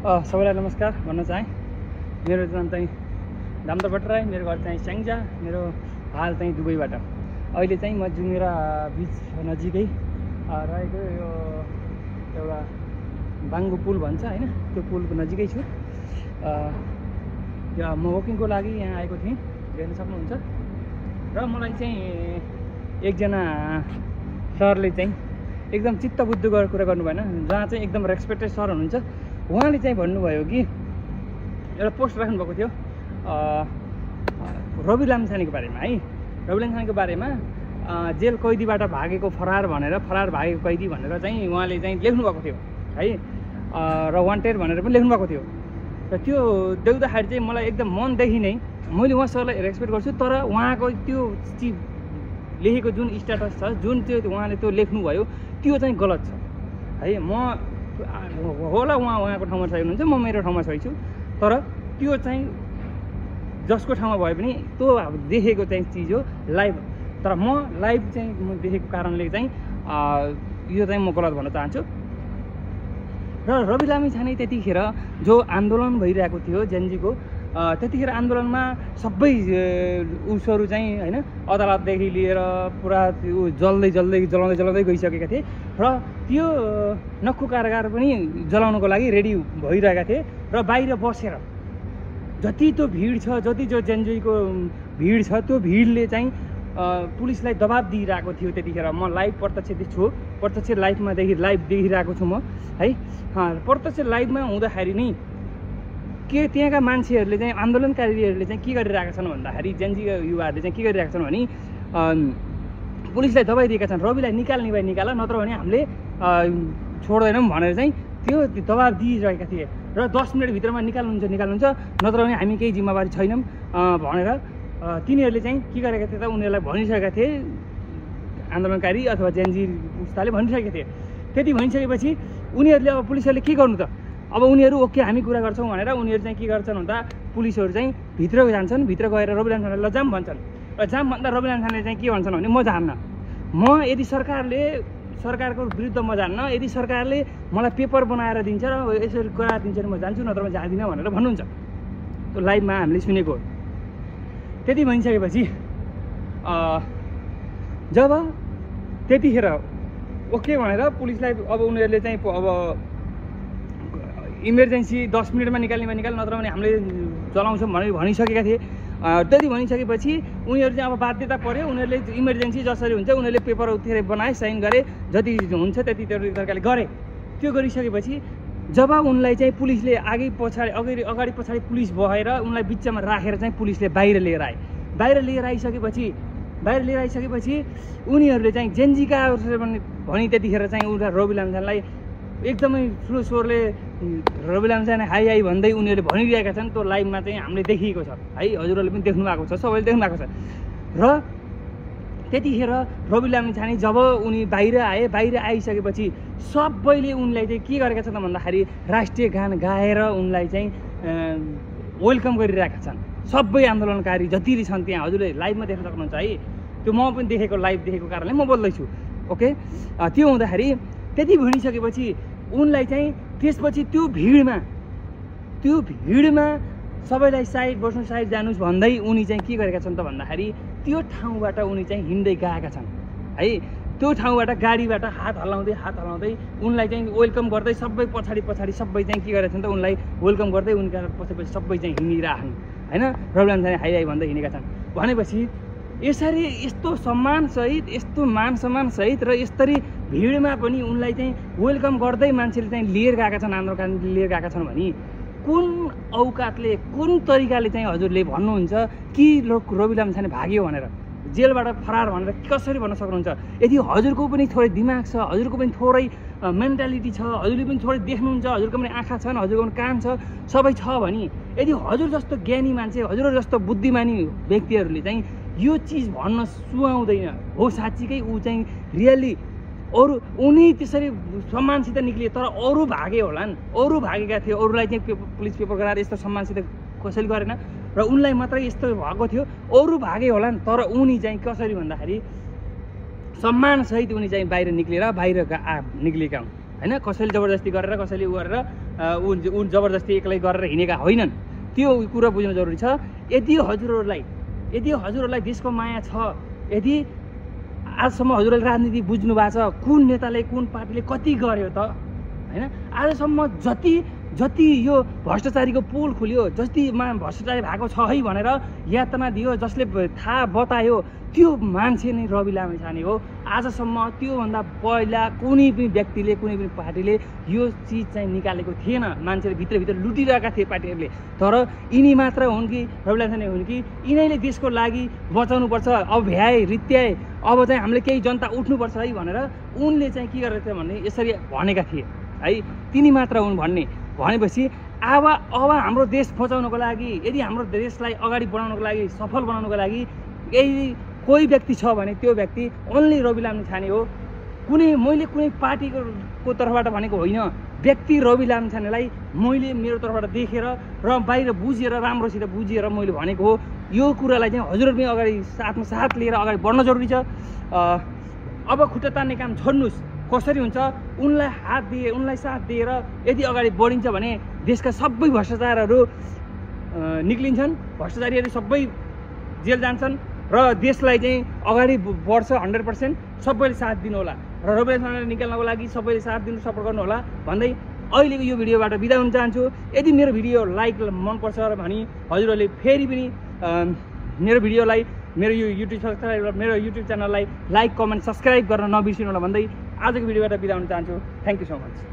सबैलाई नमस्कार भन्न चाहेँ। मेरो नाम चाहिँ दामोदर भट्टराई, मेरो घर चाहिँ स्याङ्जा, मेरो हाल चाहिँ दुबईबाट। अहिले चाहिँ म जुमेरा बिच नजिकै रहेको यो एउटा बाङ्गो पुल भन्छ हैन, त्यो पुलको नजिकै छु। म वकिङको लागि यहाँ आएको थिएँ, हेर्न सक्नुहुन्छ। र मलाई चाहिँ एकजना सरले चाहिँ एकदम चित्तबुद्ध गरेर कुरा गर्नु भएन, जहाँ चाहिँ एकदम रेस्पेक्टेड सर हुनुहुन्छ। उहाँले चाहिँ भन्नुभयो कि एउटा पोस्ट राख्नुभएको थियो रवि लामिछानेको बारेमा है। रवि लामिछानेको बारेमा जेल कैदीबाट भागेको फरार भागेको कैदी भनेर चाहिँ उहाँले चाहिँ लेख्नुभएको थियो है, र वान्टेड भनेर पनि लेख्नुभएको थियो। र त्यो देख्दाखेरि चाहिँ मलाई एकदम मनदेखि नै मैले उहाँ सरलाई रेस्पेक्ट गर्छु, तर उहाँको त्यो चिज लेखेको जुन स्ट्याटस छ, जुन त्यो उहाँले त्यो लेख्नुभयो त्यो चाहिँ गलत छ है। म होला उहाँको ठाउँमा सही हुनुहुन्छ, म मेरो ठाउँमा सही छु, तर त्यो चाहिँ जसको ठाउँमा भए पनि त्यो देखेको चाहिँ चिज हो लाइभ। तर म लाइभ चाहिँ म देखेको कारणले चाहिँ यो चाहिँ म गलत भन्न चाहन्छु। र रवि लामिछाने त्यतिखेर जो आन्दोलन भइरहेको थियो जेनजीको, त्यतिखेर आन्दोलनमा सबै उसहरू चाहिँ होइन अदालतदेखि लिएर पुरा जलाउँदै गइसकेका थिए। र त्यो नक्खु कारागार पनि जलाउनको लागि रेडी भइरहेका थिए। र बाहिर बसेर जति त्यो भिड छ, जति जो जेनजीको भिड छ, त्यो भिडले चाहिँ पुलिसलाई दबाब दिइरहेको थियो। त्यतिखेर म लाइभ प्रत्यक्ष लाइभ देखिरहेको छु म है। प्रत्यक्ष लाइभमा हुँदाखेरि नै के त्यहाँका मान्छेहरूले चाहिँ आन्दोलनकारीहरूले चाहिँ के गरिरहेका छन् भन्दाखेरि, जेनजीका युवाहरूले चाहिँ के गरिरहेका छन् भने पुलिसलाई दबाइदिएका छन्, रविलाई निकाल्ने भए निकाल, नत्र भने हामीले छोड्दैनौँ भनेर चाहिँ त्यो दबाब दिइरहेका थिए। र 10 मिनटभित्रमा निकाल्नुहुन्छ, नत्र भने हामी केही जिम्मेवारी छैनौँ भनेर तिनीहरूले चाहिँ के गरेका थिए त, उनीहरूलाई भनिसकेका थिए, आन्दोलनकारी अथवा जेनजी पुस्ताले भनिसकेका थिए। त्यति भनिसकेपछि उनीहरूले अब पुलिसहरूले के गर्नु त, अब उनीहरू ओके हामी कुरा गर्छौँ भनेर उनीहरू चाहिँ के गर्छन् भन्दा पुलिसहरू चाहिँ भित्र जान्छन्, भित्र गएर रवि लामिछानेलाई लजाम भन्छन्। र जाम भन्दा रवि लामिछानेले चाहिँ के भन्छन् भने म जान्न, म यदि सरकारको विरुद्ध म जान्न, यदि सरकारले मलाई पेपर बनाएर दिन्छ र यसरी गराएर दिन्छ भने म जान्छु, नत्र म जाँदिनँ भनेर भन्नुहुन्छ। त्यो लाइभमा हामीले सुनेको। त्यति भनिसकेपछि जब त्यतिखेर ओके भनेर पुलिसलाई अब उनीहरूले चाहिँ अब इमर्जेन्सी 10 मिनटमा निकाल्ने नत्र भने हामीले चलाउँछौँ भनेर भनिसकेका थिए। त्यति भनिसकेपछि उनीहरू चाहिँ अब बाध्यता पर्यो, उनीहरूले इमर्जेन्सी जसरी हुन्छ उनीहरूले पेपर उठेर बनाए, साइन गरे, जति हुन्छ त्यति तरिकाले गरे। त्यो गरिसकेपछि जब उनलाई चाहिँ पुलिसले अगाडि पछाडि पुलिस भएर उनलाई बिचमा राखेर चाहिँ पुलिसले बाहिर लिएर आइसकेपछि उनीहरूले चाहिँ जेनजीका भनी त्यतिखेर चाहिँ उनीहरू रवि लामिछानेलाई एकदमै ठुलो स्वरले रवि लामिछाने हाई भन्दै उनीहरूले भनिरहेका छन्। त्यो लाइभमा चाहिँ हामीले देखिएको छ है, हजुरहरूले पनि देख्नु भएको छ, सबैले देख्नु भएको छ। र त्यतिखेर रवि लामिछाने जब उनी बाहिर आइसकेपछि सबैले उनलाई चाहिँ के गरेका छन् भन्दाखेरि राष्ट्रिय गान गाएर उनलाई चाहिँ वेलकम गरिरहेका छन्। सबै आन्दोलनकारी जति छन् त्यहाँ, हजुरले लाइभमा देख्न सक्नुहुन्छ है। त्यो म पनि लाइभ देखेको कारणले म बोल्दैछु। ओके, त्यो हुँदाखेरि त्यति भनिसकेपछि उनलाई चाहिँ त्यसपछि त्यो भिडमा सबैलाई साइड जानुहोस् भन्दै उनी चाहिँ के गरेका छन् त भन्दाखेरि त्यो ठाउँबाट उनी चाहिँ हिँड्दै गएका छन् है। त्यो ठाउँबाट गाडीबाट हात हल्लाउँदै उनलाई चाहिँ वेलकम गर्दै सबै पछाडि सबै चाहिँ के गरेका छन् त, उनलाई वेलकम गर्दै उनका पछि सबै चाहिँ हिँडिरहन् होइन। रवि लामिछाने हाई भन्दै हिँडेका छन् भनेपछि यसरी यस्तो सम्मानसहित, यस्तो मान सम्मानसहित र यसरी भिडमा पनि उनलाई चाहिँ वेलकम गर्दै मान्छेले चाहिँ लिएर गएका छन्, आन्दोलनकारीले लिएर गएका छन् भने कुन औकातले, कुन तरिकाले चाहिँ हजुरले भन्नुहुन्छ कि रवि लामिछाने भाग्यो भनेर, जेलबाट फरार भनेर कसरी भन्न सक्नुहुन्छ? यदि हजुरको पनि थोरै दिमाग छ, हजुरको पनि थोरै मेन्टालिटी छ, हजुरले पनि थोरै देख्नुहुन्छ, हजुरको पनि आँखा छन्, हजुरको पनि कान छ, सबै छ भने यदि हजुर जस्तो ज्ञानी मान्छे, हजुर जस्तो बुद्धिमानी व्यक्तिहरूले चाहिँ यो चिज भन्न सुहाउँदैन हो साँच्चीकै, ऊ चाहिँ रियल्ली अरू उनी त्यसरी सम्मानसित निक्लिए, तर अरू भागे होलान्, अरू भागेका थिए, अरूलाई चाहिँ पुलिस पेपर गराएर यस्तो सम्मानसित कसैले गरेन र उनलाई मात्रै यस्तो भएको थियो, अरू भागे होलान्। तर उनी चाहिँ कसरी भन्दाखेरि सम्मानसहित उनी चाहिँ बाहिर निक्लिएका हुन् होइन, कसैले जबरजस्ती गरेर कसैले उ गरेर ऊ जबरजस्ती एक्लै गरेर हिँडेका होइनन्। त्यो कुरा बुझ्नु जरुरी छ। यदि हजुरहरूलाई देशको माया छ, यदि आजसम्म हजुरहरूले राजनीति बुझ्नु भएको छ, कुन नेताले कुन पार्टीले कति गर्यो त, होइन, आजसम्म जति यो भ्रष्टाचारीको पोल खुल्यो, जतिमा भ्रष्टाचारी भएको छ है भनेर यातना दियो, जसले थाहा बतायो, त्यो मान्छे नै रवि लामिछाने हो। आजसम्म त्योभन्दा पहिला कुनै पनि व्यक्तिले कुनै पनि पार्टीले यो चिज चाहिँ निकालेको थिएन। मान्छेले भित्रभित्र लुटिरहेका थिए पार्टीहरूले। तर यिनी मात्र हुन् कि रवि लामिछाने हुन् कि यिनीहरूले देशको लागि बचाउनुपर्छ, अब भ्याए रित्याए, अब चाहिँ हामीले केही जनता उठ्नुपर्छ है भनेर उनले चाहिँ के गरेको थियो भने यसरी भनेका थिए है। तिनी मात्र हुन् भनेपछि अब हाम्रो देश बचाउनको लागि, यदि हाम्रो देशलाई अगाडि बढाउनको लागि, सफल बनाउनको लागि यदि कोही व्यक्ति छ भने त्यो व्यक्ति ओन्ली रवि लामिछाने हो। मैले कुनै पार्टीको तर्फबाट भनेको होइन, व्यक्ति रवि लामिछानेलाई मैले मेरो तर्फबाट देखेर र बाहिर बुझेर राम्रोसित बुझेर मैले भनेको हो। यो कुरालाई चाहिँ हजुरहरू पनि अगाडि साथ लिएर अगाडि बढ्न जरुरी छ। अब खुट्टा तान्ने काम छोड्नुहोस्। कसरी हुन्छ, उनलाई साथ दिएर यदि अगाडि बढिन्छ भने देशका सबै भ्रष्टाचारहरू निक्लिन्छन्, भ्रष्टाचारीहरू सबै जेल जान्छन् र देशलाई चाहिँ अगाडि बढ्छ 100%। सबैले साथ दिनु होला र रवि लामिछानेलाई निकाल्नको लागि सबैले साथ दिनु, सपोर्ट गर्नु होला भन्दै अहिलेको यो भिडियोबाट बिदा हुन चाहन्छु। यदि मेरो भिडियो मनपर्छ भने हजुरहरूले फेरि पनि मेरो भिडियोलाई, मेरो यो युट्युब च्यानललाई लाइक, कमेन्ट, सब्सक्राइब गर्न नबिर्सिनु होला भन्दै आजको भिडियोबाट बिदा हुन चाहन्छु। Thank you so much.